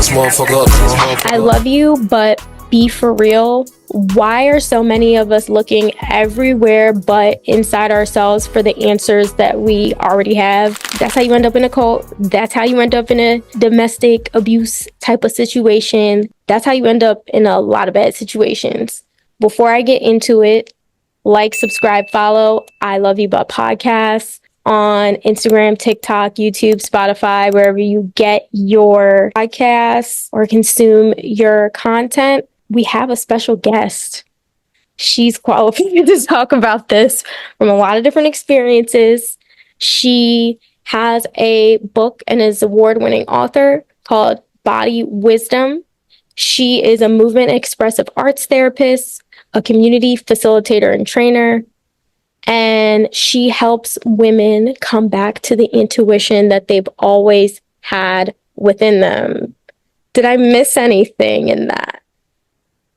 I love you, but be for real. Why are so many of us looking everywhere but inside ourselves for the answers that we already have? That's how you end up in a cult. That's how you end up in a domestic abuse type of situation. That's how you end up in a lot of bad situations. Before I get into it, like, subscribe, follow I Love You But Podcasts on Instagram, TikTok, YouTube, Spotify, wherever you get your podcasts or consume your content. We have a special guest. She's qualified to talk about this from a lot of different experiences. She has a book and is an award-winning author called Body Wisdom. She is a movement expressive arts therapist, a community facilitator and trainer, and she helps women come back to the intuition that they've always had within them. Did I miss anything in that?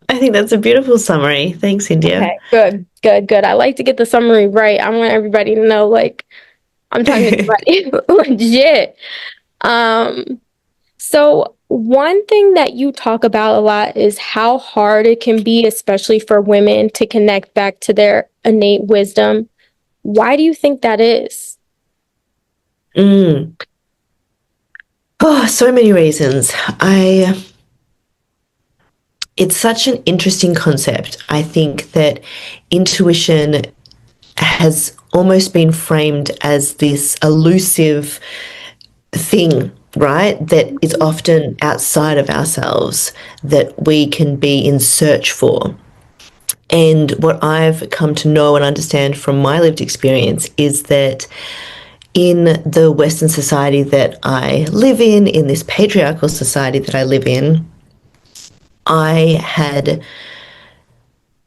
I think that's a beautiful summary. Thanks, India. Okay, good. I like to get the summary right. I want everybody to know, like, I'm talking about legit. So one thing that you talk about a lot is how hard it can be, especially for women, to connect back to their innate wisdom. Why do you think that is? Oh, so many reasons. It's such an interesting concept. I think that intuition has almost been framed as this elusive thing, right? That is often outside of ourselves, that we can be in search for. And what I've come to know and understand from my lived experience is that in the Western society that I live in this patriarchal society that I live in, I had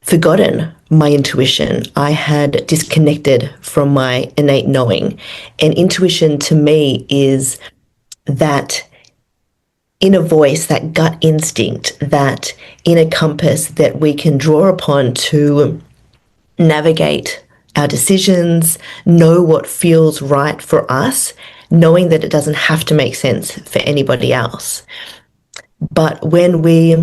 forgotten my intuition. I had disconnected from my innate knowing. And intuition to me is that inner voice, that gut instinct, that inner compass that we can draw upon to navigate our decisions, know what feels right for us, knowing that it doesn't have to make sense for anybody else. But when we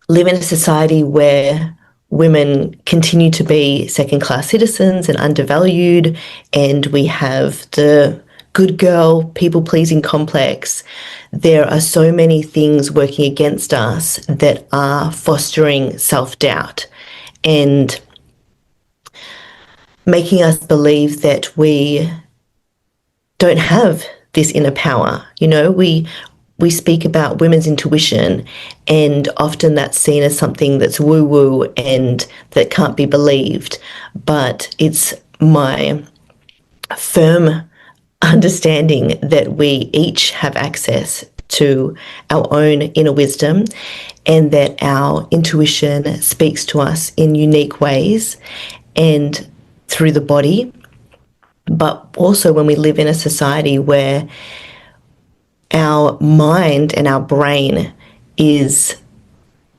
live in a society where women continue to be second-class citizens and undervalued, and we have the good girl, people-pleasing complex, there are so many things working against us that are fostering self-doubt and making us believe that we don't have this inner power. You know, we speak about women's intuition, and often that's seen as something that's woo-woo and that can't be believed. But it's my firm understanding that we each have access to our own inner wisdom, and that our intuition speaks to us in unique ways and through the body. But also when we live in a society where our mind and our brain is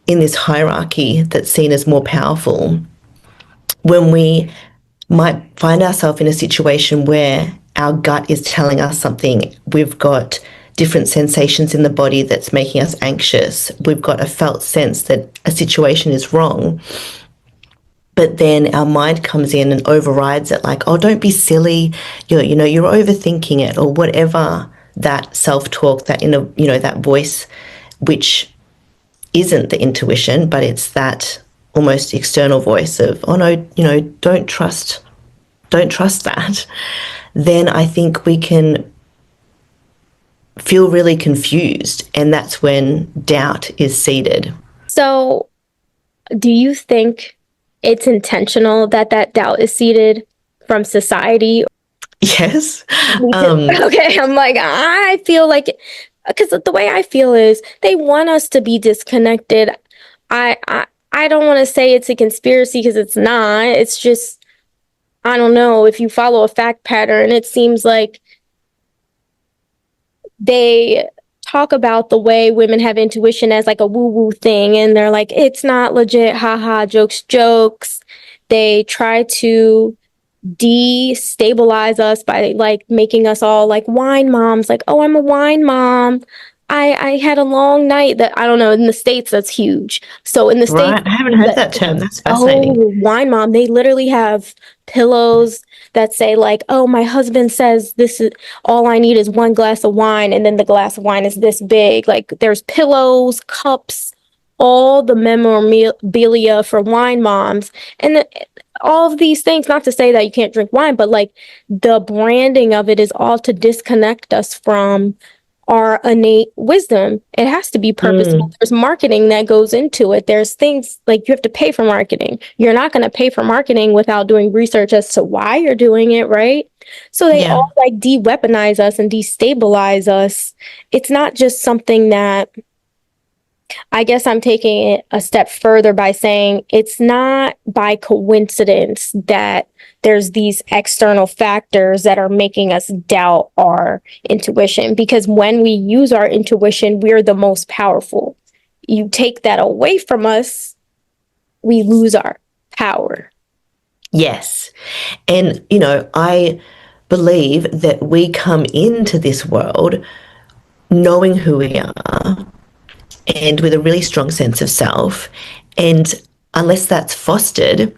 in this hierarchy that's seen as more powerful, when we might find ourselves in a situation where our gut is telling us something, we've got different sensations in the body that's making us anxious, we've got a felt sense that a situation is wrong, but then our mind comes in and overrides it, like, oh, don't be silly, you're overthinking it, or whatever that self-talk, that inner, that voice, which isn't the intuition, but it's that almost external voice of, oh no, don't trust that. Then I think we can feel really confused, and that's when doubt is seeded. So do you think it's intentional that doubt is seeded from society? Yes. Okay, I'm like, I feel like, because the way I feel is they want us to be disconnected. I don't want to say it's a conspiracy, because it's not. It's just, I don't know, if you follow a fact pattern, it seems like they talk about the way women have intuition as like a woo-woo thing, and they're like, it's not legit, haha, jokes. They try to destabilize us by like making us all like wine moms, like, oh, I'm a wine mom, I had a long night. That, I don't know, in the States, that's huge. So in the States, Right. I haven't heard that term. That's oh, fascinating. wine mom, they literally have pillows that say like, oh, my husband says this is all I need is one glass of wine, and then the glass of wine is this big. Like there's pillows, cups, all the memorabilia for wine moms, and all of these things. Not to say that you can't drink wine, but like the branding of it is all to disconnect us from our innate wisdom. It has to be purposeful. Mm, There's marketing that goes into it. There's things like you have to pay for marketing. You're not going to pay for marketing without doing research as to why you're doing it, right? So they yeah. all like de-weaponize us and destabilize us. It's not just something that, I guess I'm taking it a step further by saying it's not by coincidence that there's these external factors that are making us doubt our intuition, because when we use our intuition, we're the most powerful. You take that away from us, we lose our power. Yes. And, I believe that we come into this world knowing who we are and with a really strong sense of self. And unless that's fostered,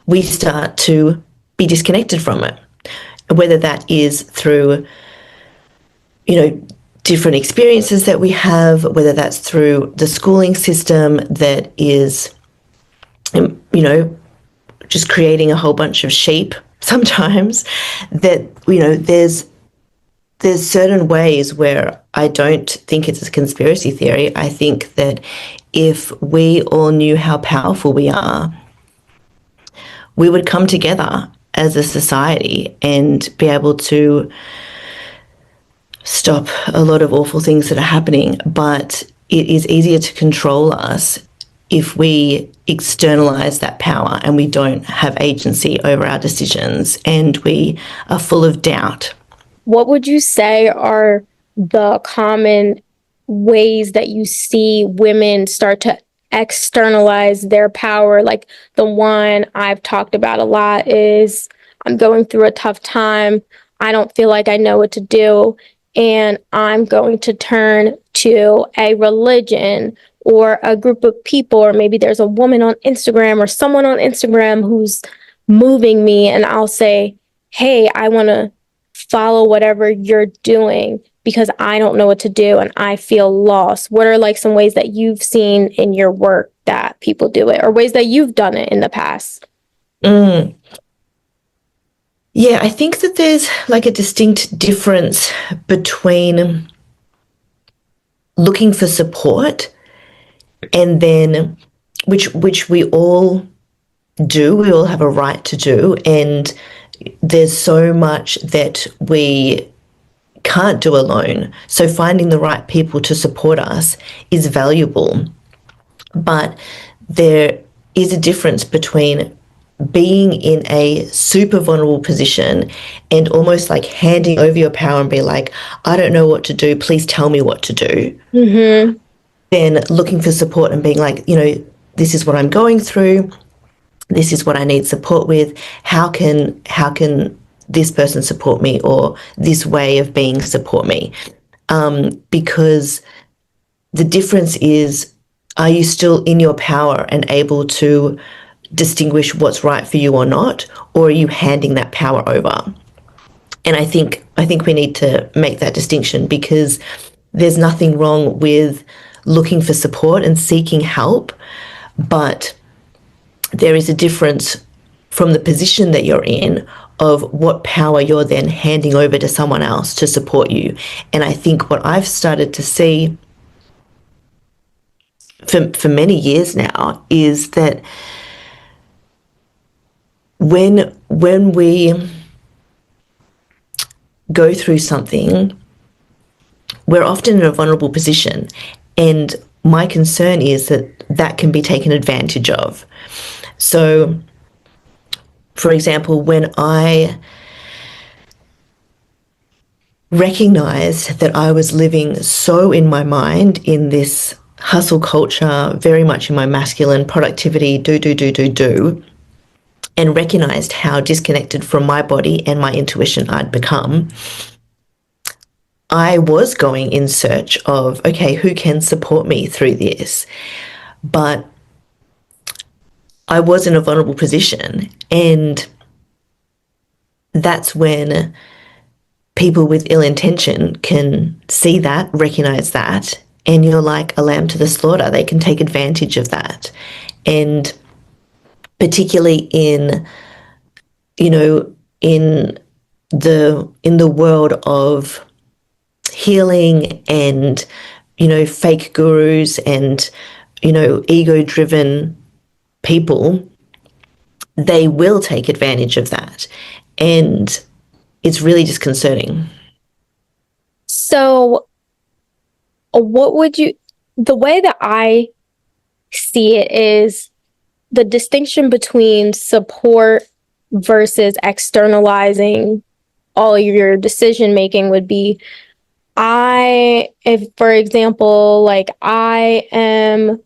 we start to be disconnected from it, whether that is through, different experiences that we have, whether that's through the schooling system that is, just creating a whole bunch of sheep sometimes, that, there's certain ways where I don't think it's a conspiracy theory. I think that if we all knew how powerful we are, we would come together as a society and be able to stop a lot of awful things that are happening. But it is easier to control us if we externalize that power and we don't have agency over our decisions and we are full of doubt. What would you say are the common ways that you see women start to externalize their power? Like the one I've talked about a lot is, I'm going through a tough time. I don't feel like I know what to do. And I'm going to turn to a religion or a group of people, or maybe there's a woman on Instagram or someone on Instagram who's moving me. And I'll say, hey, I want to follow whatever you're doing because I don't know what to do and I feel lost. What are like some ways that you've seen in your work that people do it, or ways that you've done it in the past? Mm. Yeah, I think that there's like a distinct difference between looking for support and then which we all do, we all have a right to do, and there's so much that we can't do alone. So finding the right people to support us is valuable. But there is a difference between being in a super vulnerable position and almost like handing over your power and be like, I don't know what to do, please tell me what to do. Mm-hmm. Then looking for support and being like, this is what I'm going through. This is what I need support with. How can this person support me, or this way of being support me? Because the difference is, are you still in your power and able to distinguish what's right for you or not, or are you handing that power over? And I think we need to make that distinction, because there's nothing wrong with looking for support and seeking help, but there is a difference from the position that you're in of what power you're then handing over to someone else to support you. And I think what I've started to see for many years now is that when we go through something, we're often in a vulnerable position. And my concern is that that can be taken advantage of. So, for example, when I recognized that I was living so in my mind in this hustle culture, very much in my masculine productivity, do, and recognized how disconnected from my body and my intuition I'd become, I was going in search of, okay, who can support me through this? But I was in a vulnerable position. And that's when people with ill intention can see that, recognize that, and you're like a lamb to the slaughter. They can take advantage of that. And particularly in, you know, in the world of healing and, fake gurus and, ego driven people, they will take advantage of that. And it's really disconcerting. So, the way that I see it is the distinction between support versus externalizing all your decision making would be if for example, like I am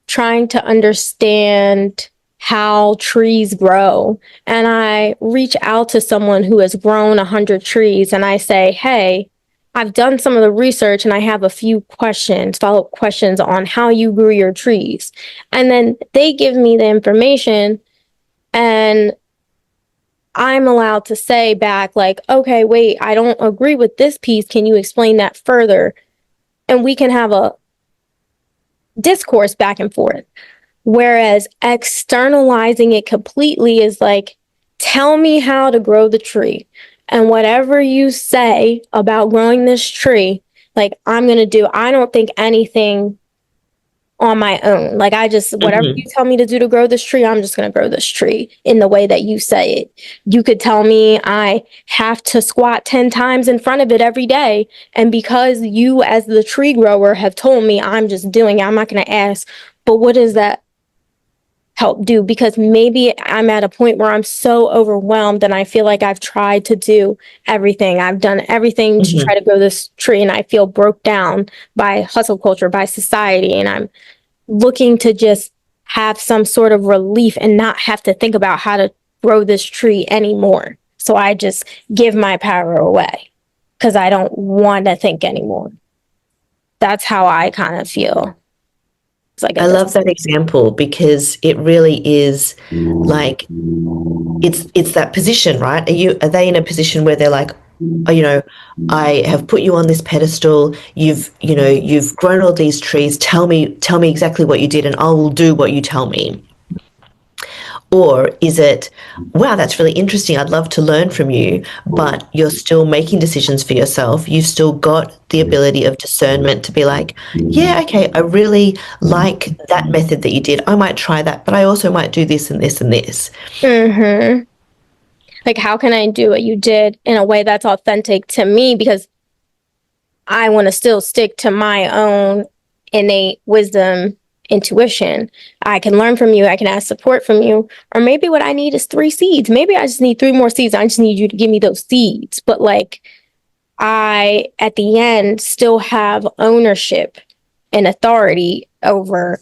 trying to understand how trees grow and I reach out to someone who has grown 100 trees and I say, hey, I've done some of the research and I have a few questions, follow-up questions on how you grew your trees. And then they give me the information and I'm allowed to say back, like, okay, wait, I don't agree with this piece. Can you explain that further? And we can have a discourse back and forth. Whereas externalizing it completely is like, tell me how to grow the tree. And whatever you say about growing this tree, like, I'm going to do. I don't think anything on my own. Like whatever you tell me to do to grow this tree, I'm just going to grow this tree in the way that you say it. You could tell me I have to squat 10 times in front of it every day. And because you as the tree grower have told me, I'm just doing it. I'm not going to ask, but what does that help do? Because maybe I'm at a point where I'm so overwhelmed and I feel like I've tried to do everything. I've done everything to try to grow this tree and I feel broke down by hustle culture, by society. And I'm looking to just have some sort of relief and not have to think about how to grow this tree anymore. So I just give my power away because I don't want to think anymore. That's how I kind of feel. It's like I love that example because it really is like it's that position, right? Are they in a position where they're like, oh, I have put you on this pedestal, you've grown all these trees, tell me exactly what you did and I will do what you tell me. Or is it, wow, that's really interesting. I'd love to learn from you, but you're still making decisions for yourself. You've still got the ability of discernment to be like, yeah, okay, I really like that method that you did. I might try that, but I also might do this and this and this. Mm-hmm. Like, how can I do what you did in a way that's authentic to me? Because I want to still stick to my own innate wisdom, intuition. I can learn from you. I can ask support from you. Or maybe what I need is 3 seeds. Maybe I just need 3 more seeds. I just need you to give me those seeds. But like, I, at the end, still have ownership and authority over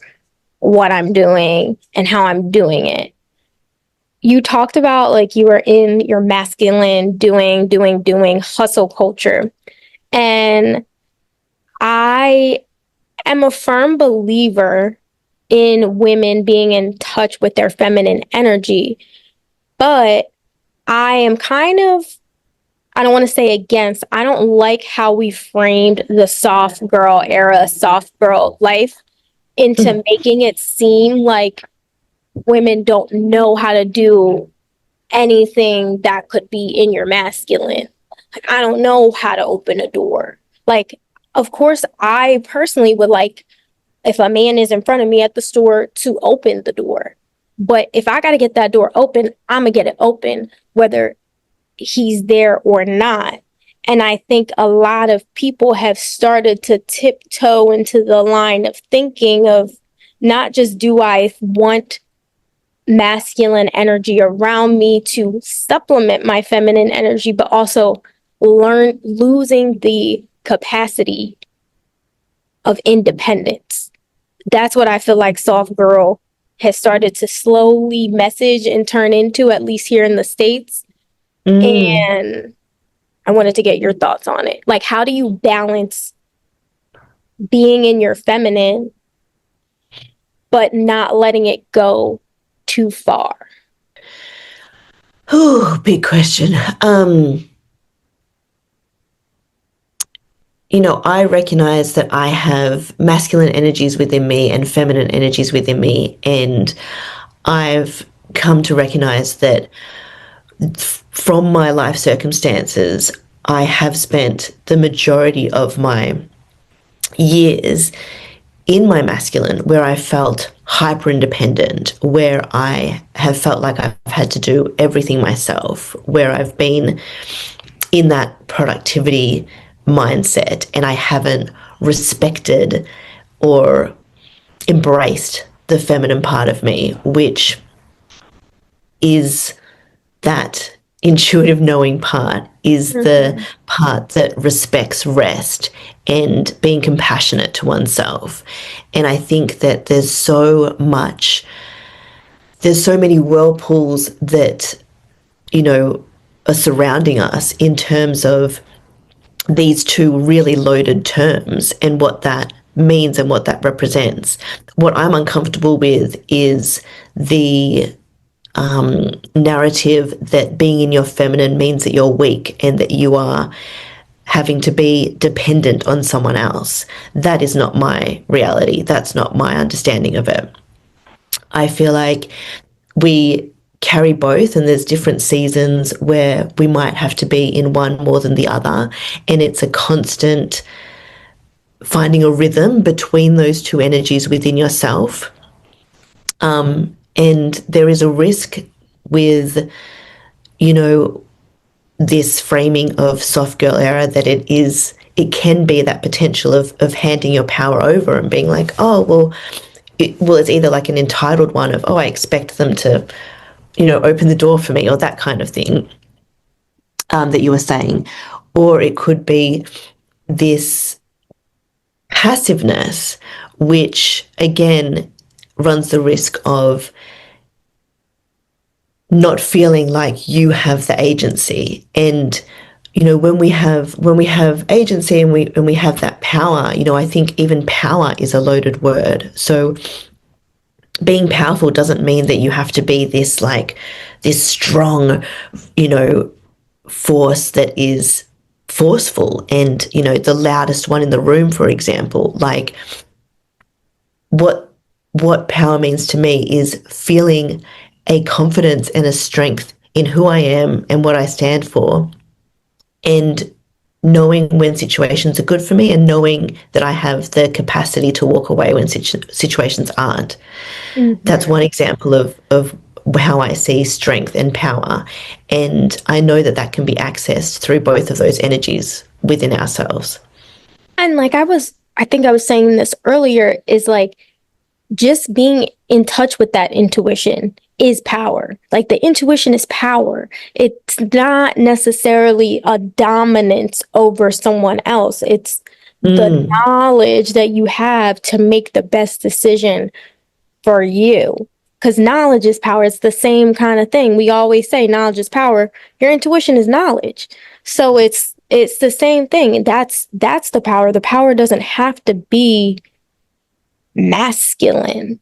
what I'm doing and how I'm doing it. You talked about like you were in your masculine doing hustle culture. And I am a firm believer in women being in touch with their feminine energy, but I am kind of, I don't want to say against, I don't like how we framed the soft girl era, soft girl life into making it seem like women don't know how to do anything that could be in your masculine. Like, I don't know how to open a door. Like, of course, I personally would like if a man is in front of me at the store to open the door. But if I got to get that door open, I'm going to get it open, whether he's there or not. And I think a lot of people have started to tiptoe into the line of thinking of not just do I want masculine energy around me to supplement my feminine energy, but also losing the capacity of independence. That's what I feel like soft girl has started to slowly message and turn into, at least here in the States. And I wanted to get your thoughts on it. Like, how do you balance being in your feminine, but not letting it go too far? Oh, big question. I recognize that I have masculine energies within me and feminine energies within me. And I've come to recognize that from my life circumstances, I have spent the majority of my years in my masculine where I felt hyper independent, where I have felt like I've had to do everything myself, where I've been in that productivity mindset and I haven't respected or embraced the feminine part of me, which is that intuitive knowing part, is the Mm-hmm. part that respects rest and being compassionate to oneself. And I think that there's so many whirlpools that, are surrounding us in terms of these two really loaded terms and what that means and what that represents. What I'm uncomfortable with is the narrative that being in your feminine means that you're weak and that you are having to be dependent on someone else. That is not my reality. That's not my understanding of it. I feel like we carry both, and there's different seasons where we might have to be in one more than the other. And it's a constant finding a rhythm between those two energies within yourself. And there is a risk with, you know, this framing of soft girl era that it can be that potential of handing your power over and being like, oh, it's either like an entitled one of, oh, I expect them to, open the door for me or that kind of thing that you were saying. Or it could be this passiveness, which again runs the risk of not feeling like you have the agency. And when we have agency and we have that power, I think even power is a loaded word. So being powerful doesn't mean that you have to be this strong, force that is forceful and, the loudest one in the room, for example. Like what power means to me is feeling a confidence and a strength in who I am and what I stand for, and knowing when situations are good for me and knowing that I have the capacity to walk away when situations aren't. That's Mm-hmm. one example of how I see strength and power. And I know that that can be accessed through both of those energies within ourselves. And like I think I was saying this earlier, is like just being in touch with that intuition is power. Like the intuition is power. It's not necessarily a dominance over someone else. It's the Mm, knowledge that you have to make the best decision for you. Because knowledge is power. It's the same kind of thing. We always say knowledge is power. Your intuition is knowledge. So it's the same thing. That's the power. The power doesn't have to be masculine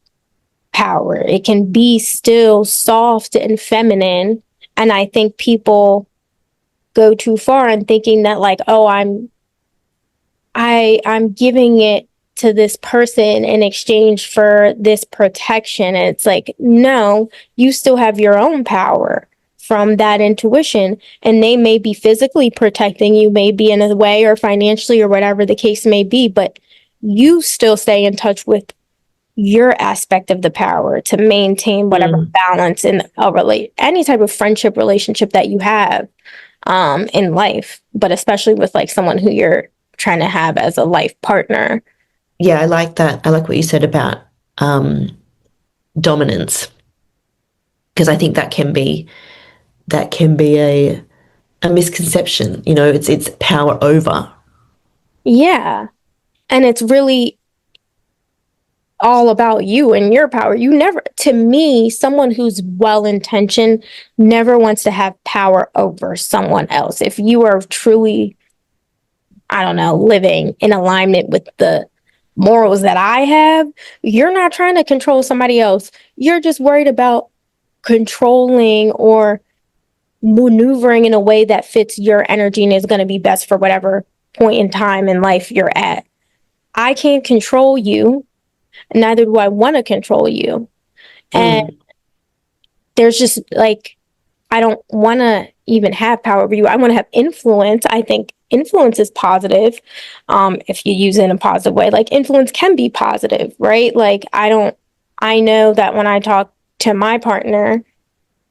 power. It can be still soft and feminine. And I think people go too far in thinking that like, oh, I'm giving it to this person in exchange for this protection. And it's like, no, you still have your own power from that intuition. And they may be physically protecting you, maybe in a way, or financially, or whatever the case may be, but you still stay in touch with your aspect of the power to maintain whatever mm. balance in any type of friendship relationship that you have in life, but especially with like someone who you're trying to have as a life partner. Yeah, I like that. I like what you said about um, dominance, because I think that can be a misconception. It's power over. Yeah. And it's really all about you and your power. You never, to me, someone who's well intentioned never wants to have power over someone else. If you are truly, I don't know, living in alignment with the morals that I have, you're not trying to control somebody else. You're just worried about controlling or maneuvering in a way that fits your energy and is going to be best for whatever point in time in life you're at. I can't control you, neither do I want to control you. And there's just like, I don't want to even have power over you. I want to have influence. I think influence is positive, if you use it in a positive way. Like, influence can be positive, right? Like, I know that when I talk to my partner,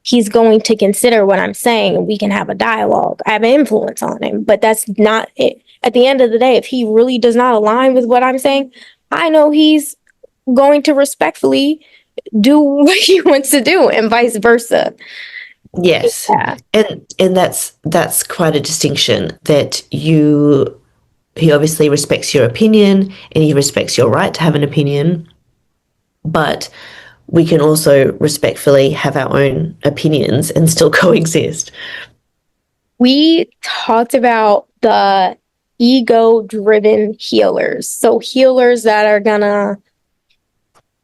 he's going to consider what I'm saying and we can have a dialogue. I have an influence on him, but that's not it. At the end of the day, if he really does not align with what I'm saying, I know he's going to respectfully do what he wants to do and vice versa. Yes. Yeah. And that's quite a distinction, that he obviously respects your opinion and he respects your right to have an opinion, but we can also respectfully have our own opinions and still coexist. We talked about the ego driven healers. So, healers that are gonna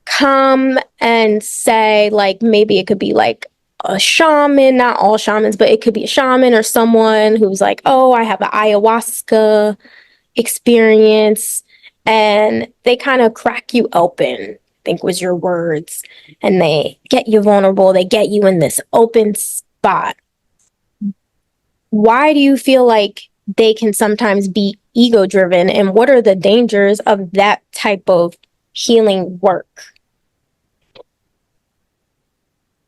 come and say, like, maybe it could be like a shaman, not all shamans, but it could be a shaman or someone who's like, oh, I have an ayahuasca experience. And they kind of crack you open, I think was your words. And they get you vulnerable. They get you in this open spot. Why do you feel like they can sometimes be ego driven? And what are the dangers of that type of healing work?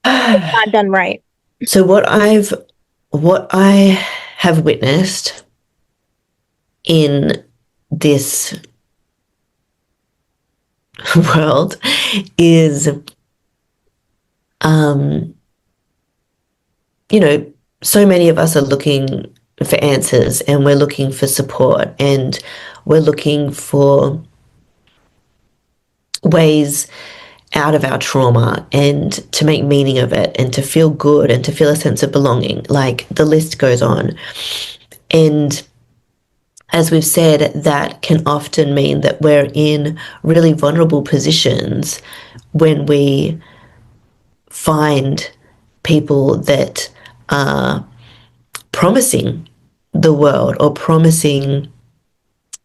It's not done right. So what I have witnessed in this world is, you know, so many of us are looking for answers and we're looking for support and we're looking for ways out of our trauma and to make meaning of it and to feel good and to feel a sense of belonging. Like, the list goes on. And as we've said, that can often mean that we're in really vulnerable positions when we find people that are promising the world or promising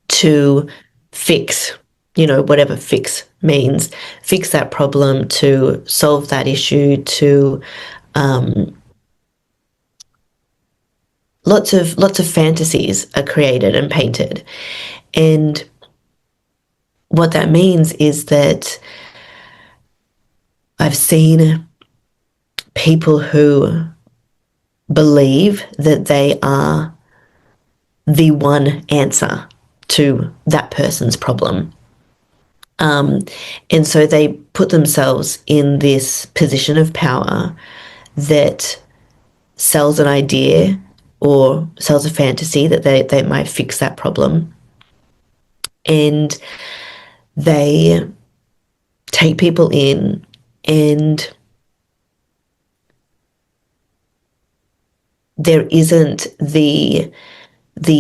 to fix, whatever fix means, fix that problem, to solve that issue, to lots of fantasies are created and painted. And what that means is that I've seen people who believe that they are the one answer to that person's problem. And so they put themselves in this position of power that sells an idea or sells a fantasy that they might fix that problem. And they take people in, and there isn't the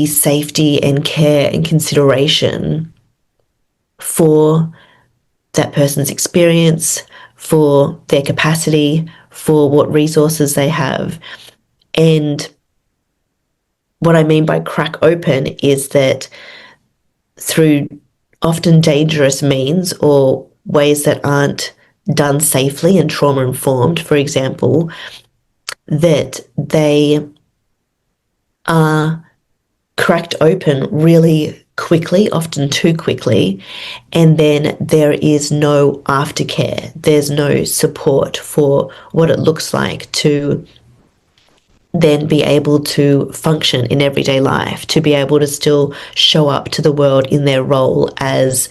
safety and care and consideration for that person's experience, for their capacity, for what resources they have. And what I mean by crack open is that through often dangerous means or ways that aren't done safely and trauma informed, for example, that they are cracked open really quickly, often too quickly, and then there is no aftercare. There's no support for what it looks like to then be able to function in everyday life, to be able to still show up to the world in their role as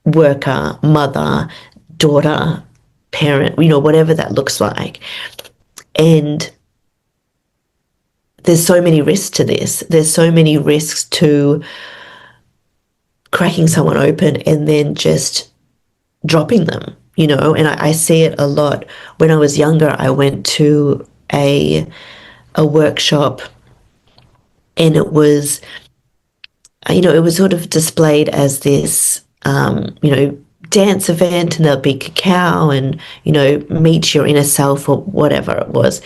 worker, mother, daughter, parent, whatever that looks like. And there's so many risks to this. There's so many risks to cracking someone open and then just dropping them, you know, and I see it a lot. When I was younger, I went to a workshop, and it was, you know, it was sort of displayed as this, you know, dance event, and there'll be cacao and, you know, meet your inner self or whatever it was.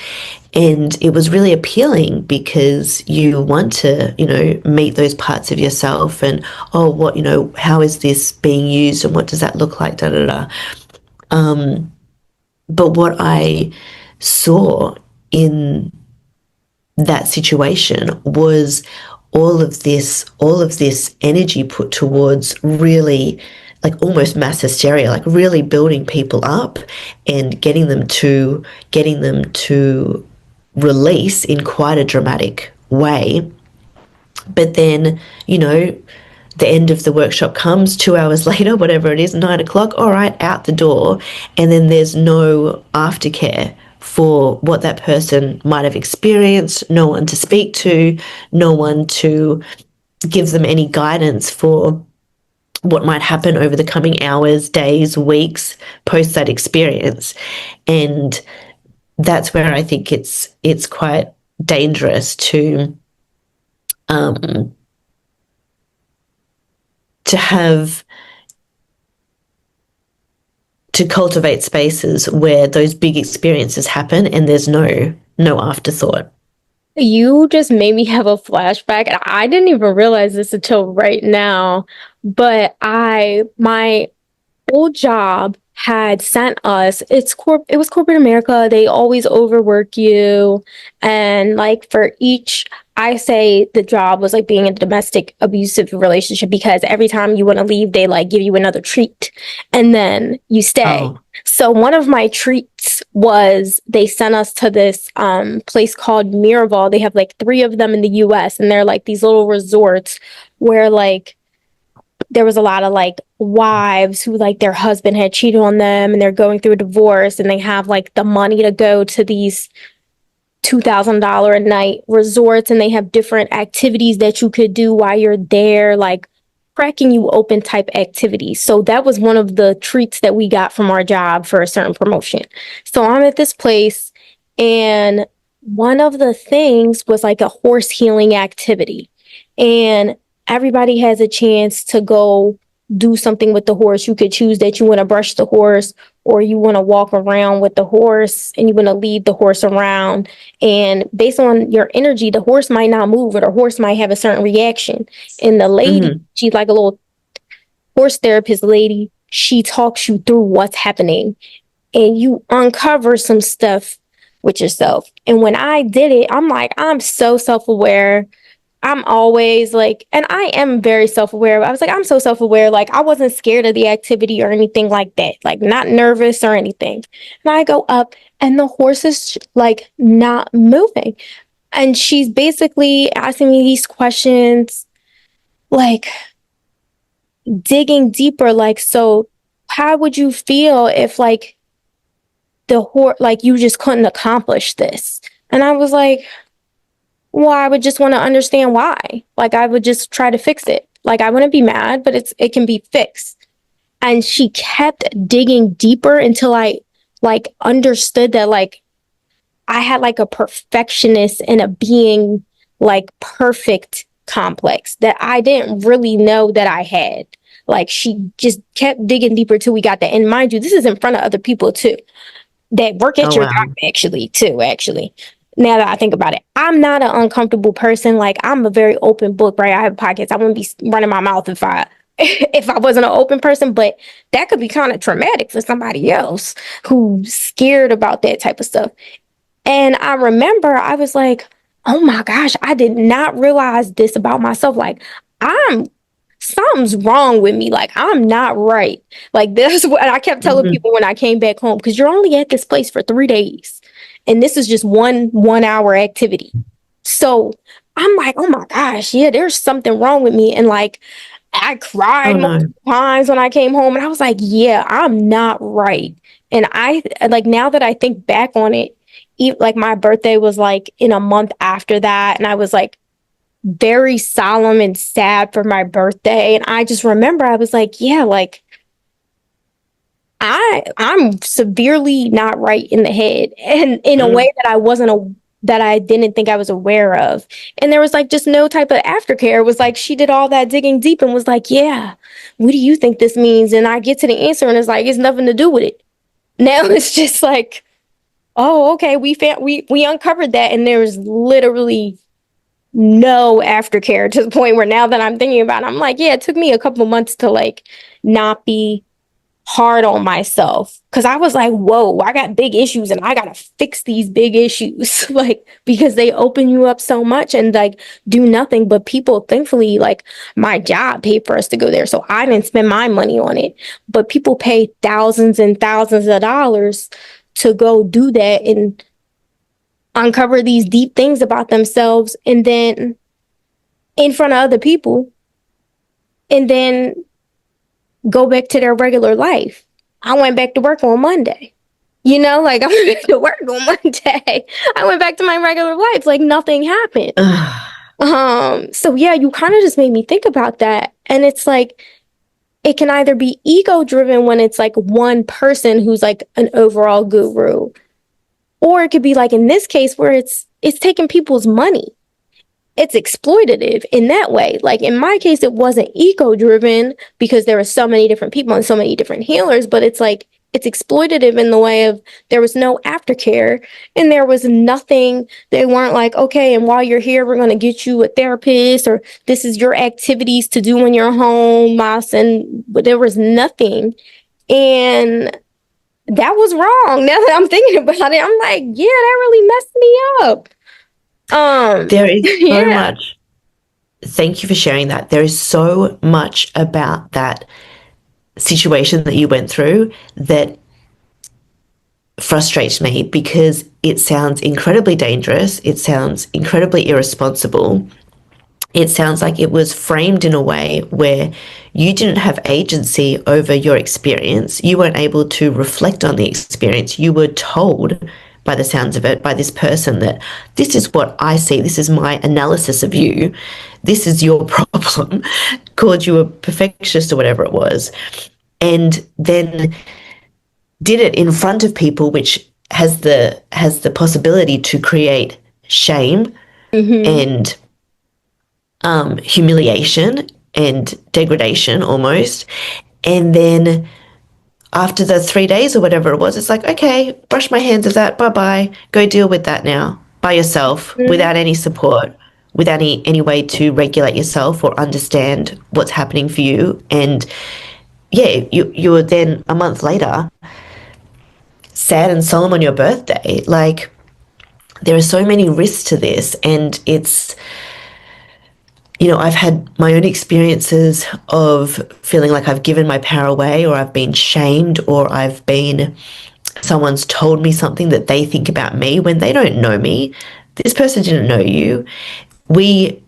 And it was really appealing because you want to, you know, meet those parts of yourself and, oh, what, you know, how is this being used and what does that look like, da da da. But what I saw in that situation was all of this energy put towards really, like, almost mass hysteria, like really building people up and getting them to release in quite a dramatic way. But then, you know, the end of the workshop comes 2 hours later, whatever it is, 9 o'clock, all right, out the door. And then there's no aftercare for what that person might have experienced, no one to speak to, no one to give them any guidance for what might happen over the coming hours, days, weeks post that experience. And that's where I think it's quite dangerous um, to have to cultivate spaces where those big experiences happen and there's no afterthought. You just made me have a flashback, and I didn't even realize this until right now. But my old job had sent us, it was corporate America. They always overwork you. And like for each, I say the job was like being in a domestic abusive relationship, because every time you want to leave, they like give you another treat and then you stay. Oh, So one of my treats was they sent us to this place called Miraval. They have like three of them in the US, and they're like these little resorts where like there was a lot of like wives who like their husband had cheated on them and they're going through a divorce, and they have like the money to go to these $2,000 a night resorts, and they have different activities that you could do while you're there, like cracking you open type activities. So that was one of the treats that we got from our job for a certain promotion. So I'm at this place, and one of the things was like a horse healing activity. And everybody has a chance to go do something with the horse. You could choose that you want to brush the horse, or you want to walk around with the horse, and you want to lead the horse around. And based on your energy, the horse might not move, or the horse might have a certain reaction. And the lady, mm-hmm. she's like a little horse therapist lady. She talks you through what's happening, and you uncover some stuff with yourself. And when I did it, I'm like, I'm so self-aware. I'm always like, and I am very self-aware. I was like, I'm so self-aware. Like, I wasn't scared of the activity or anything like that. Like, not nervous or anything. And I go up, and the horse is like not moving. And she's basically asking me these questions, like digging deeper. Like, so how would you feel if like the horse, like you just couldn't accomplish this? And I was like, well, I would just want to understand why. Like, I would just try to fix it. Like, I wouldn't be mad, but it can be fixed. And she kept digging deeper until I like understood that like I had like a perfectionist and a being like perfect complex that I didn't really know that I had. Like, she just kept digging deeper till we got that. And mind you, this is in front of other people too, that work at Oh, your job wow. actually too, actually. Now that I think about it, I'm not an uncomfortable person. Like, I'm a very open book, right? I have pockets. I wouldn't be running my mouth if I if I wasn't an open person, but that could be kind of traumatic for somebody else who's scared about that type of stuff. And I remember I was like, oh my gosh, I did not realize this about myself. Like, I'm something's wrong with me. Like, I'm not right. Like, this is what I kept telling Mm-hmm. people when I came back home, because you're only at this place for 3 days. And this is just one hour activity. So I'm like, oh my gosh, yeah, there's something wrong with me. And like, I Oh, cried no. multiple times when I came home, and I was like, yeah, I'm not right. And I like, now that I think back on it, like my birthday was like in a month after that, and I was like very solemn and sad for my birthday. And I just remember I was like, yeah, like I'm severely not right in the head, and in a way that that I didn't think I was aware of. And there was like just no type of aftercare. It was like she did all that digging deep and was like, yeah, what do you think this means? And I get to the answer and it's like, it's nothing to do with it. Now it's just like, oh, okay, we uncovered that, and there was literally no aftercare, to the point where now that I'm thinking about it, I'm like, yeah, it took me a couple of months to like not be hard on myself, because I was like, whoa, I got big issues and I gotta fix these big issues. Like, because they open you up so much and like do nothing. But people, thankfully, like my job paid for us to go there, so I didn't spend my money on it. But people pay thousands and thousands of dollars to go do that and uncover these deep things about themselves, and then in front of other people, and then go back to their regular life. I went back to work on Monday. You know, like I went back to work on Monday. I went back to my regular life like nothing happened. So yeah, you kind of just made me think about that. And it's like, it can either be ego driven when it's like one person who's like an overall guru, or it could be like in this case where it's taking people's money. It's exploitative in that way. Like in my case, it wasn't ego driven because there were so many different people and so many different healers, but it's like it's exploitative in the way of there was no aftercare and there was nothing. They weren't like, okay, and while you're here, we're going to get you a therapist, or this is your activities to do when you're home, Mas. And but there was nothing. And that was wrong. Now that I'm thinking about it, I'm like, yeah, that really messed me up. There is so Yeah. much. Thank you for sharing that. There is so much about that situation that you went through that frustrates me, because it sounds incredibly dangerous. It sounds incredibly irresponsible. It sounds like it was framed in a way where you didn't have agency over your experience. You weren't able to reflect on the experience. You were told, by the sounds of it, by this person that this is what I see, this is my analysis of you, this is your problem, called you a perfectionist or whatever it was, and then did it in front of people, which has the possibility to create shame and humiliation and degradation almost. And then after the 3 days or whatever it was, it's like, okay, brush my hands of that, bye-bye, go deal with that now by yourself, without any support, without any way to regulate yourself or understand what's happening for you. And yeah, you were then a month later sad and solemn on your birthday. Like, there are so many risks to this, and it's, I've had my own experiences of feeling like I've given my power away, or I've been shamed, or someone's told me something that they think about me when they don't know me. This person didn't know you. We,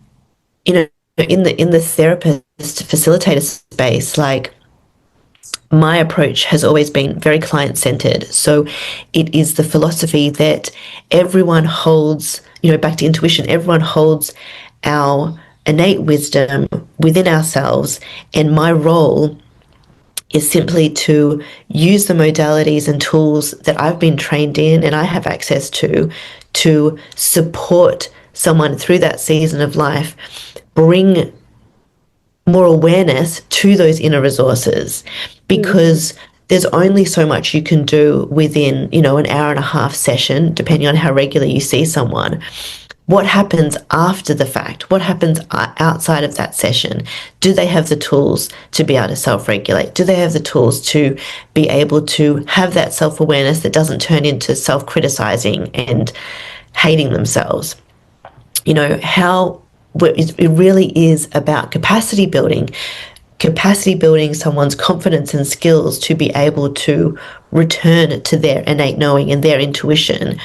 in the therapist facilitator space, like, my approach has always been very client-centered. So it is the philosophy that everyone holds, back to intuition, everyone holds our innate wisdom within ourselves. And my role is simply to use the modalities and tools that I've been trained in and I have access to support someone through that season of life, bring more awareness to those inner resources, because there's only so much you can do within, an hour and a half session, depending on how regularly you see someone. What happens after the fact? What happens outside of that session? Do they have the tools to be able to self-regulate? Do they have the tools to be able to have that self-awareness that doesn't turn into self-criticizing and hating themselves? It really is about capacity building someone's confidence and skills to be able to return to their innate knowing and their intuition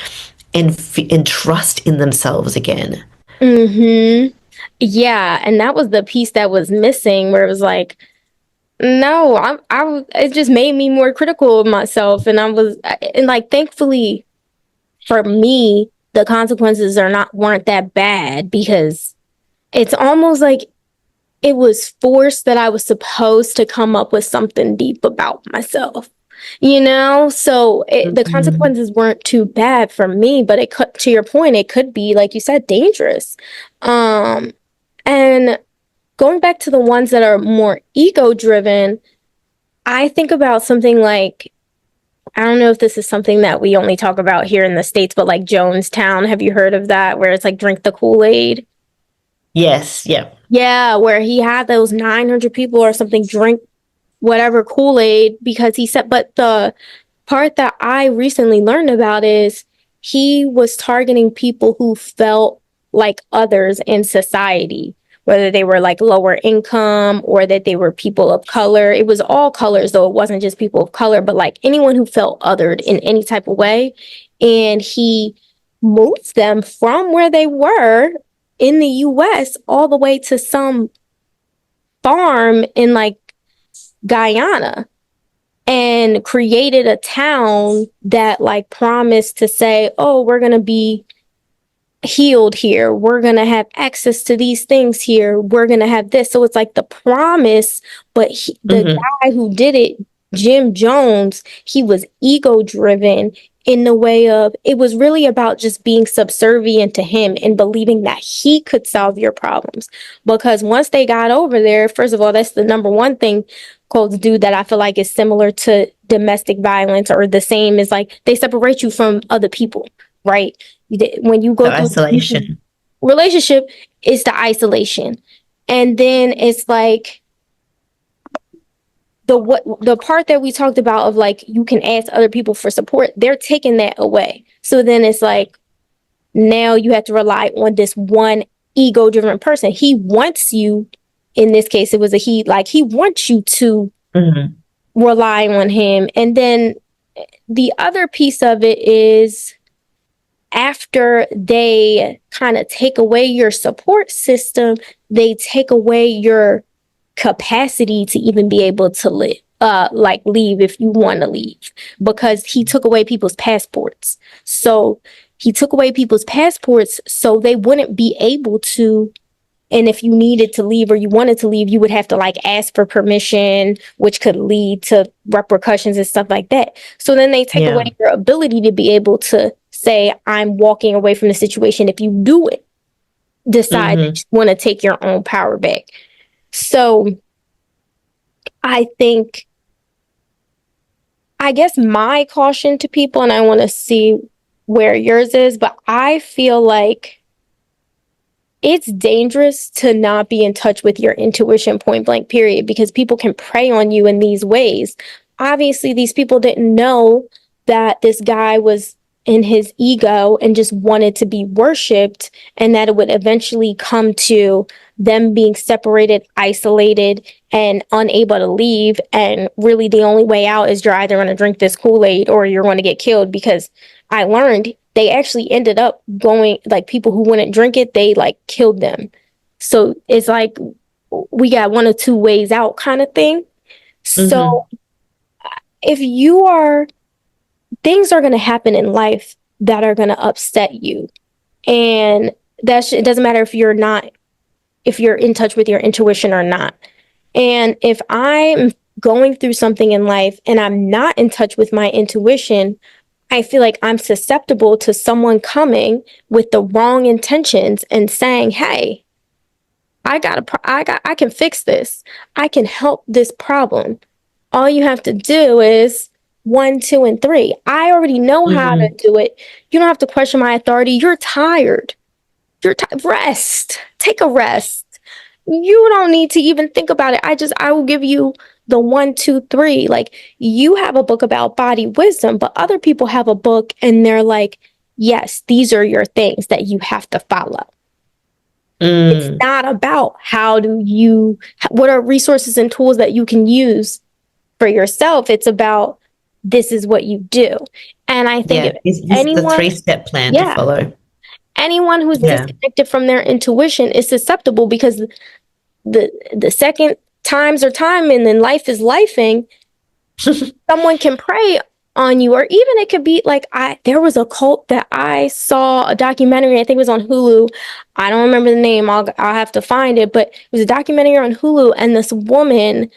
and trust in themselves again. Yeah, and that was the piece that was missing, where it was like, no, it just made me more critical of myself, and like, thankfully for me, the consequences weren't that bad, because it's almost like it was forced that I was supposed to come up with something deep about myself. So the Mhm. consequences weren't too bad for me, but it could, to your point, it could be, like you said, dangerous. Um, and going back to the ones that are more ego driven, I think about something like, I don't know if this is something that we only talk about here in the States, but like Jonestown, have you heard of that? Where it's like drink the Kool-Aid? Yes, yeah. Yeah, where he had those 900 people or something drink whatever Kool-Aid because he said, but the part that I recently learned about is he was targeting people who felt like others in society, whether they were like lower income or that they were people of color. It was all colors, though it wasn't just people of color, but like anyone who felt othered in any type of way. And he moved them from where they were in the US all the way to some farm in like Guyana and created a town that like promised to say, oh, we're going to be healed here. We're going to have access to these things here. We're going to have this. So it's like the promise, but the Hmm. guy who did it, Jim Jones, he was ego driven in the way of it was really about just being subservient to him and believing that he could solve your problems. Because once they got over there, first of all, that's the number one thing cults do that I feel like is similar to domestic violence or the same is like they separate you from other people, right? When you The go through isolation. relationship, it's the isolation, and then it's like the part that we talked about of like you can ask other people for support. They're taking that away, so then it's like now you have to rely on this one ego driven person. He wants you. In this case, it was a he. Like he wants you to Hmm. rely on him, and then the other piece of it is after they kind of take away your support system, they take away your capacity to even be able to live. Like leave if you want to leave because he took away people's passports. So he took away people's passports so they wouldn't be able to, and if you needed to leave or you wanted to leave, you would have to like ask for permission, which could lead to repercussions and stuff like that. So then they take away Yeah. your ability to be able to say, I'm walking away from the situation if you do it, decide that Hmm. you want to take your own power back. So I think, I guess my caution to people, and I want to see where yours is, but I feel like it's dangerous to not be in touch with your intuition, point blank, period, because people can prey on you in these ways. Obviously, these people didn't know that this guy was in his ego and just wanted to be worshipped, and that it would eventually come to them being separated, isolated, and unable to leave. And really, the only way out is you're either going to drink this Kool-Aid or you're going to get killed because I learned they actually ended up going like people who wouldn't drink it, they like killed them. So it's like we got one or two ways out kind of thing. Hmm. So if you are, things are going to happen in life that are going to upset you. And it doesn't matter if you're not, if you're in touch with your intuition or not. And if I'm going through something in life and I'm not in touch with my intuition, I feel like I'm susceptible to someone coming with the wrong intentions and saying, "Hey, I can fix this. I can help this problem. All you have to do is one, two, and three. I already know how to Hmm. do it. You don't have to question my authority. You're tired. Rest. Take a rest. You don't need to even think about it. I will give you the one, two, three. Like you have a book about body wisdom, but other people have a book and they're like, yes, these are your things that you have to follow. It's Mm. not about what are resources and tools that you can use for yourself. It's about this is what you do. And I think Yeah. if This is the anyone, three-step plan to yeah, follow. anyone who's Yeah. disconnected from their intuition is susceptible because the second times are time and then life is lifing, someone can prey on you, or even it could be like there was a cult that I saw a documentary, I think it was on Hulu. I don't remember the name. I'll have to find it, but it was a documentary on Hulu, and this woman,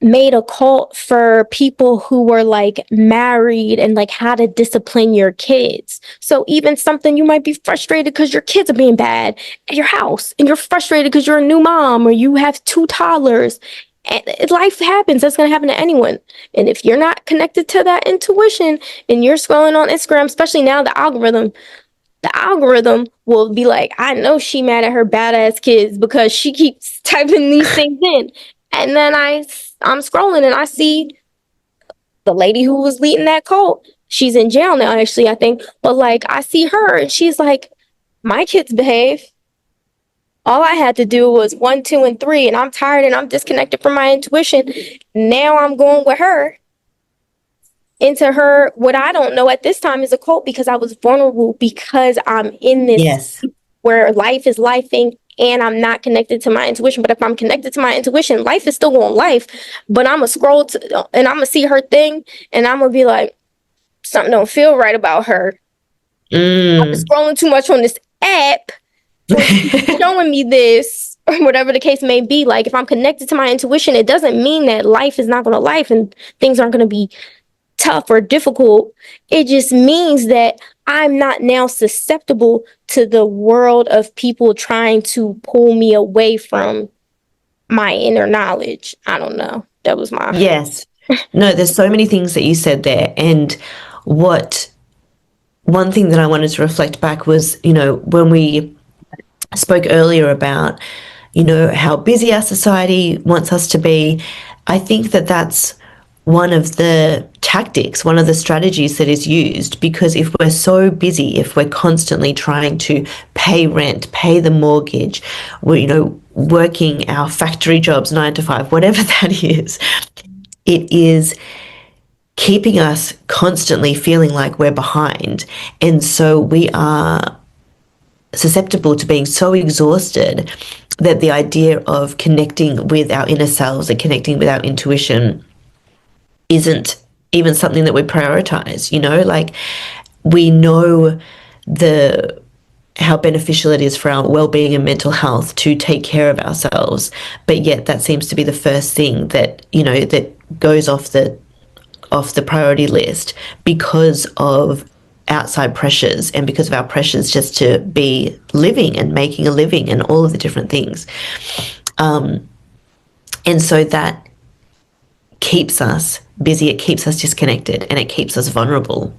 made a cult for people who were like married and like how to discipline your kids. So even something you might be frustrated because your kids are being bad at your house and you're frustrated because you're a new mom or you have two toddlers. And life happens. That's going to happen to anyone. And if you're not connected to that intuition and you're scrolling on Instagram, especially now the algorithm will be like, I know she mad at her badass kids because she keeps typing these things in. And then I'm scrolling and I see the lady who was leading that cult. She's in jail now, actually, I think. But like, I see her and she's like, my kids behave. All I had to do was 1, 2, and 3, and I'm tired and I'm disconnected from my intuition. Now I'm going with her into her, what I don't know at this time is a cult because I was vulnerable because I'm in this Yes. where life is lifing and I'm not connected to my intuition. But if I'm connected to my intuition, life is still going life. But I'm going to scroll and I'm going to see her thing and I'm going to be like, something don't feel right about her. I'm scrolling too much on this app for showing me this or whatever the case may be. Like if I'm connected to my intuition, it doesn't mean that life is not going to life and things aren't going to be tough or difficult. It just means that I'm not now susceptible to the world of people trying to pull me away from my inner knowledge. I don't know. That was my... Yes. No, there's so many things that you said there. And one thing that I wanted to reflect back was, when we spoke earlier about, how busy our society wants us to be, I think that that's one of the tactics, one of the strategies that is used, because if we're so busy, if we're constantly trying to pay rent, pay the mortgage, we're, working our factory jobs 9 to 5, whatever that is, it is keeping us constantly feeling like we're behind. And so we are susceptible to being so exhausted that the idea of connecting with our inner selves and connecting with our intuition isn't even something that we prioritize, like we know how beneficial it is for our well-being and mental health to take care of ourselves, but yet that seems to be the first thing that that goes off the priority list because of outside pressures and because of our pressures just to be living and making a living and all of the different things, and so that keeps us busy, it keeps us disconnected, and it keeps us vulnerable.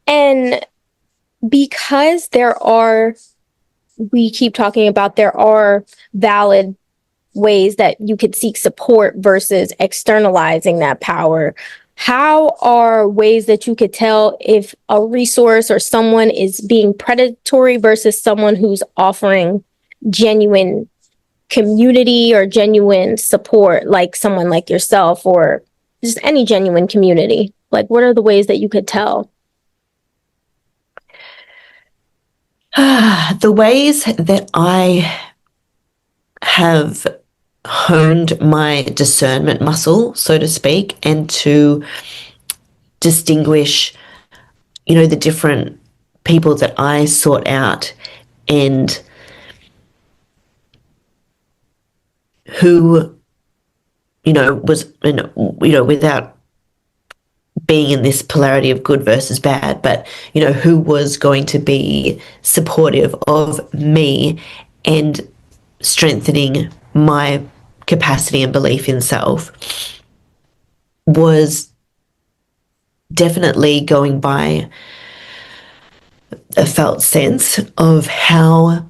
And because we keep talking about there are valid ways that you could seek support versus externalizing that power, how are ways that you could tell if a resource or someone is being predatory versus someone who's offering genuine community or genuine support, like someone like yourself or just any genuine community? Like, what are the ways that you could tell? The ways that I have honed my discernment muscle, so to speak, and to distinguish, the different people that I sought out and who, was, without being in this polarity of good versus bad, but, who was going to be supportive of me and strengthening my capacity and belief in self, was definitely going by a felt sense of how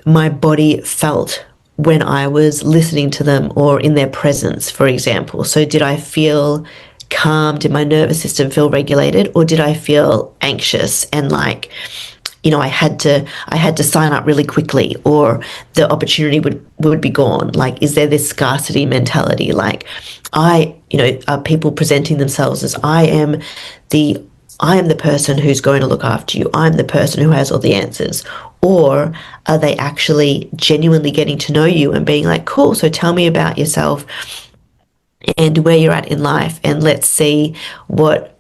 my body felt when I was listening to them or in their presence, for example. So did I feel calm? Did my nervous system feel regulated? Or did I feel anxious and like, I had to sign up really quickly, or the opportunity would be gone? Like, is there this scarcity mentality? Like, are people presenting themselves as I am the person who's going to look after you. I'm the person who has all the answers. Or are they actually genuinely getting to know you and being like, cool, so tell me about yourself and where you're at in life, and let's see what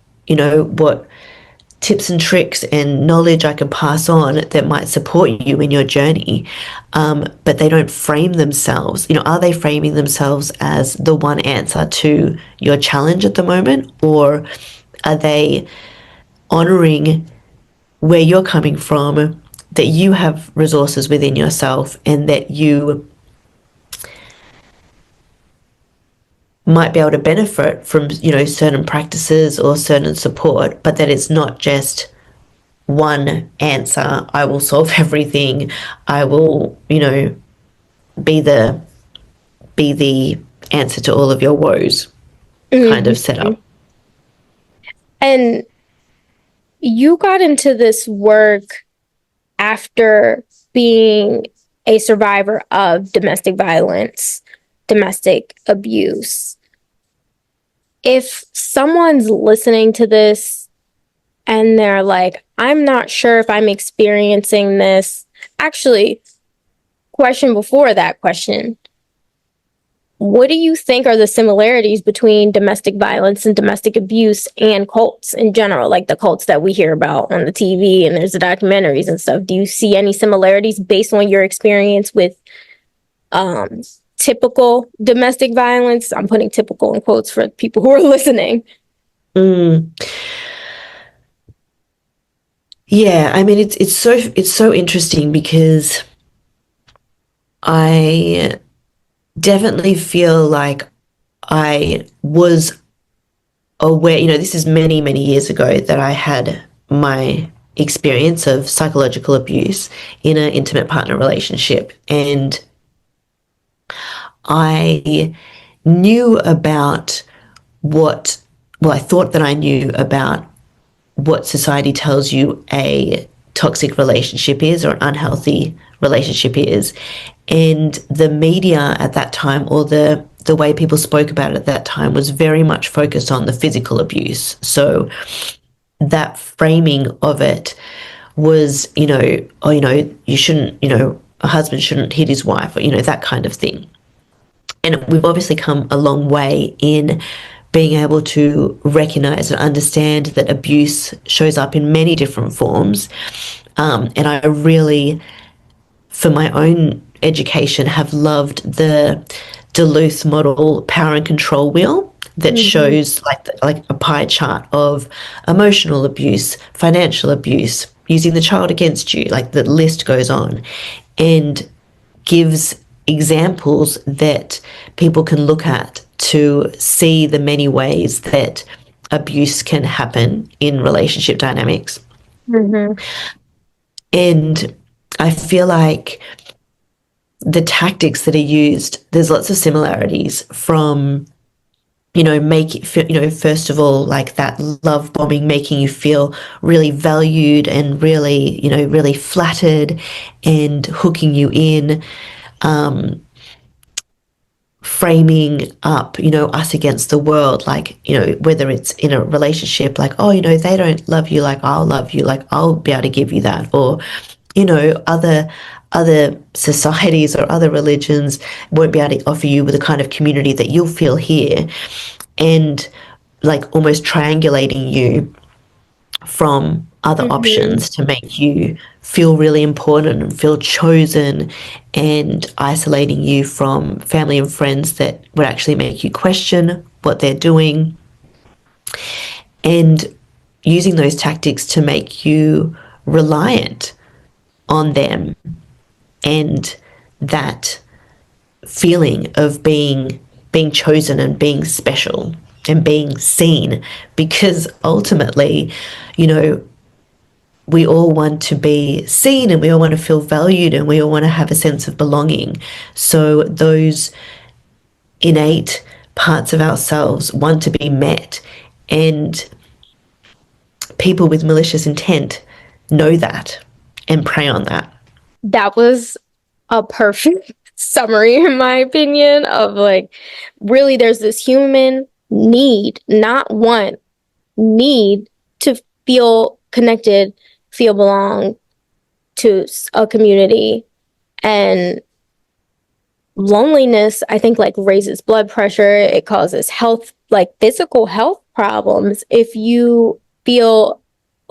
tips and tricks and knowledge I can pass on that might support you in your journey. But they don't frame themselves. Are they framing themselves as the one answer to your challenge at the moment? Or are they honoring where you're coming from, that you have resources within yourself and that you might be able to benefit from, certain practices or certain support, but that it's not just one answer. I will solve everything. I will, be the be the answer to all of your woes kind of Mhm. setup. And you got into this work after being a survivor of domestic violence, domestic abuse. If someone's listening to this and they're like, I'm not sure if I'm experiencing this. Actually, question before that question. What do you think are the similarities between domestic violence and domestic abuse and cults in general, like the cults that we hear about on the TV and there's the documentaries and stuff? Do you see any similarities based on your experience with um, typical domestic violence? I'm putting typical in quotes for people who are listening. Mm. Yeah, I mean it's so interesting because I definitely feel like I was aware, this is many, many years ago that I had my experience of psychological abuse in an intimate partner relationship. And I knew about I thought that I knew about what society tells you a toxic relationship is or an unhealthy relationship is. And the media at that time, or the way people spoke about it at that time, was very much focused on the physical abuse. So that framing of it was, you shouldn't, a husband shouldn't hit his wife, or, that kind of thing. And we've obviously come a long way in being able to recognize and understand that abuse shows up in many different forms. And I really, for my own education, have loved the Duluth model power and control wheel that Mm-hmm. shows like a pie chart of emotional abuse, financial abuse, using the child against you, like the list goes on, and gives examples that people can look at to see the many ways that abuse can happen in relationship dynamics. Mm-hmm. And I feel like the tactics that are used, there's lots of similarities from, first of all, like that love bombing, making you feel really valued and really, really flattered and hooking you in, framing up, us against the world, like, whether it's in a relationship, like, oh, they don't love you like I'll love you, like I'll be able to give you that, or, other societies or other religions won't be able to offer you with the kind of community that you'll feel here, and like almost triangulating you from other Mm-hmm. options to make you feel really important and feel chosen, and isolating you from family and friends that would actually make you question what they're doing, and using those tactics to make you reliant on them, and that feeling of being chosen and being special and being seen, because ultimately, you know, we all want to be seen and we all want to feel valued and we all want to have a sense of belonging. So those innate parts of ourselves want to be met, and people with malicious intent know that and prey on that. That was a perfect summary, in my opinion, of like, really, there's this human need, not want, need to feel connected, feel belong to a community. And loneliness, I think, like raises blood pressure. It causes health, like physical health problems if you feel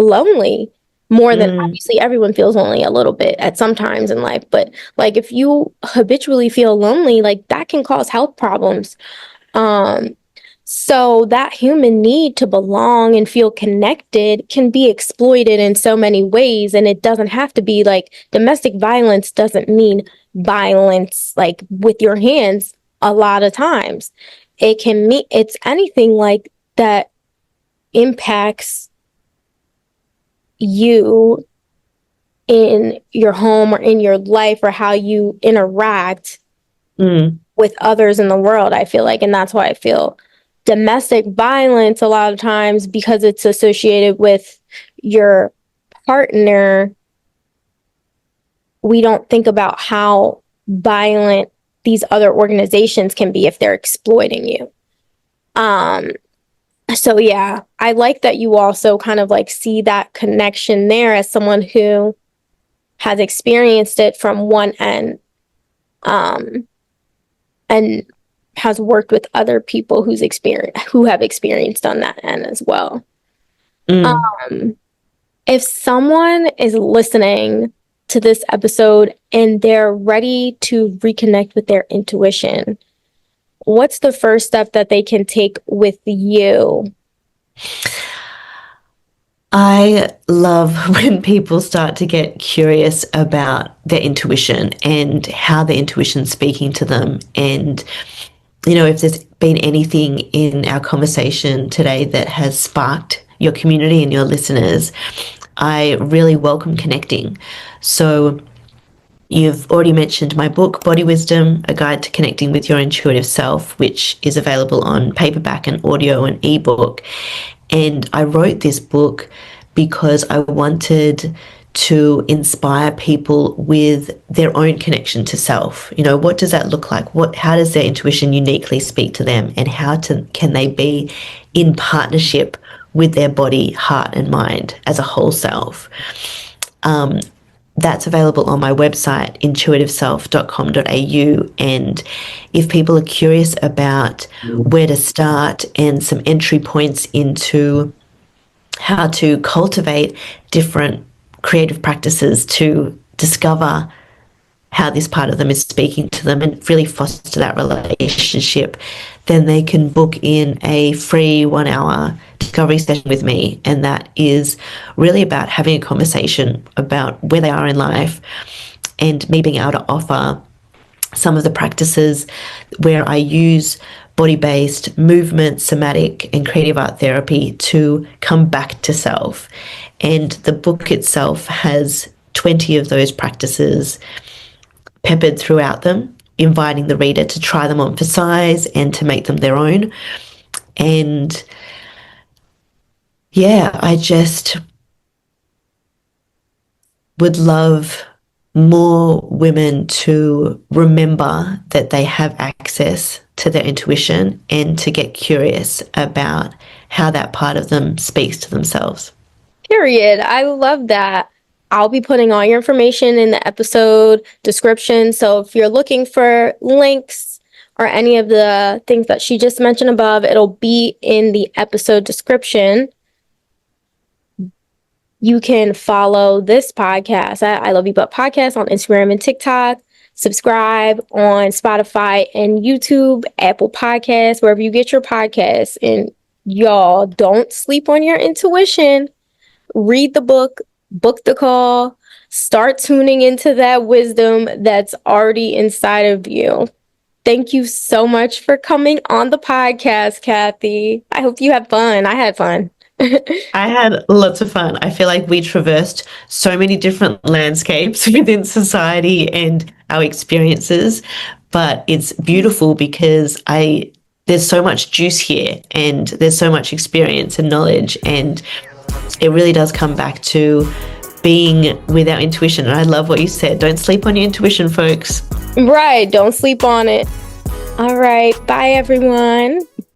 lonely more than obviously everyone feels lonely a little bit at some times in life. But like if you habitually feel lonely, like that can cause health problems. So that human need to belong and feel connected can be exploited in so many ways. And it doesn't have to be like domestic violence doesn't mean violence like with your hands a lot of times. It can mean it's anything like that impacts you in your home or in your life or how you interact with others in the world, I feel like. And that's why I feel domestic violence a lot of times, because it's associated with your partner, we don't think about how violent these other organizations can be if they're exploiting you. So yeah, I like that you also kind of like see that connection there as someone who has experienced it from one end, and has worked with other people who have experienced on that end as well. If someone is listening to this episode and they're ready to reconnect with their intuition, what's the first step that they can take with you? I love when people start to get curious about their intuition and how their intuition's speaking to them. And, you know, if there's been anything in our conversation today that has sparked your community and your listeners, I really welcome connecting. So you've already mentioned my book, Body Wisdom, A Guide to Connecting with Your Intuitive Self, which is available on paperback and audio and ebook. And I wrote this book because I wanted to inspire people with their own connection to self. You know, what does that look like? How does their intuition uniquely speak to them? And can they be in partnership with their body, heart, and mind as a whole self? That's available on my website, intuitiveself.com.au. And if people are curious about where to start and some entry points into how to cultivate different creative practices to discover how this part of them is speaking to them and really foster that relationship, then they can book in a free 1-hour discovery session with me. And that is really about having a conversation about where they are in life and me being able to offer some of the practices where I use body-based movement, somatic, and creative art therapy to come back to self. And the book itself has 20 of those practices peppered throughout them, inviting the reader to try them on for size and to make them their own. And yeah, I just would love more women to remember that they have access to their intuition and to get curious about how that part of them speaks to themselves. Period. I love that. I'll be putting all your information in the episode description. So if you're looking for links or any of the things that she just mentioned above, it'll be in the episode description. You can follow this podcast at I Love You But Podcast on Instagram and TikTok. Subscribe on Spotify and YouTube, Apple Podcasts, wherever you get your podcasts. And y'all, don't sleep on your intuition. Read the book, book the call, start tuning into that wisdom that's already inside of you. Thank you so much for coming on the podcast, Cathy. I hope you had fun. I had fun. I had lots of fun. I feel like we traversed so many different landscapes within society and our experiences, but it's beautiful because there's so much juice here and there's so much experience and knowledge, and it really does come back to being with our intuition. And I love what you said. Don't sleep on your intuition, folks. Right. Don't sleep on it. All right. Bye, everyone.